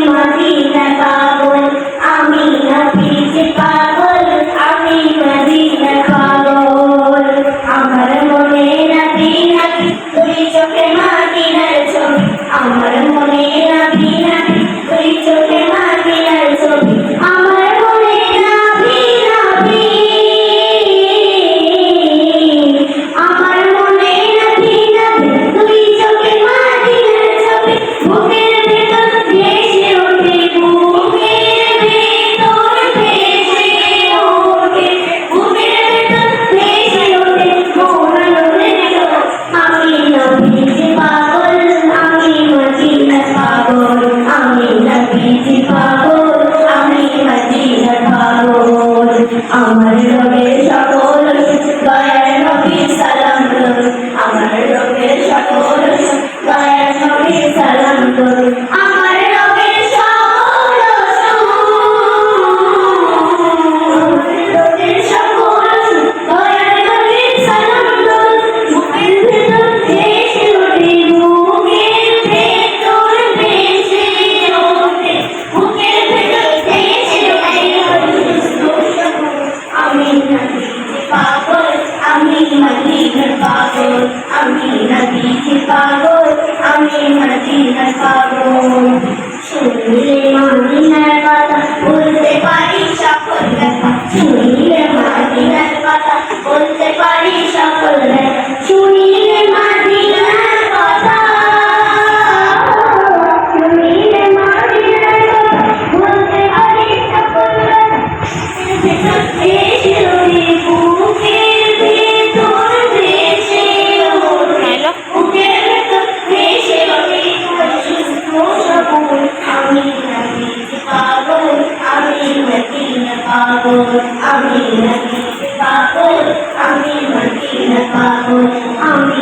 Medina পাগল, আমি নবীজি পাগল, আমি মদিনা পাগল। আমার মনে নবী নবী দুই চোখে মদিনার ছবি, আমার মনে নবী নবী দুই চোখে মদিনার ছবি, আমার মনে নবী নবী, আমার মনে নবী নবী দুই চোখে মদিনার ছবি। বুকের ভেতর ভেসে ওঠে, বুকের ভেতর ভেসে ওঠে, বুকের ভেতর ভেসে ওঠে মৌলানের ঢেউ। আমি নবীজি পাগল, আমি মদিনা পাগল, আমি নবীজি পাগল, আমি মদিনা পাগল। আমার রবের সকল দয়ার নবী সালাম করুন, আমার রবের সকল দয়ার নবী সালাম করুন, আমার রবের সকল রবের সকল দয়ার নবী সালাম করুন। বুকের ভেতর ভেসে ওঠে, বুকের ভেতর ভেসে ওঠে, বুকের ভেতর ভেসে ওঠে আমি নবীজি পাগল, আমি মদিনা পাগল, আমি নবীজি পাগল, আমি মদিনা পাগল। শুনলে মদিনার কথা বলতে পারি সকল কথা, শুনলে মদিনার কথা বলতে পারি সকল কথা, শুনলে মদিনার কথা, শুনলে মদিনার কথা বলতে পারি সকল কথা। ভেতর ভেসে ওঠে, বুকের ভেতর ভেসে ওঠে, বুকের ভেতর ভেসে ওঠে সুস্থ সবল। আমি নবীজি পাগল, আমি মদিনা পাগল, আমি নবীজি পাগল, আমি মদিনা পাগল, আমি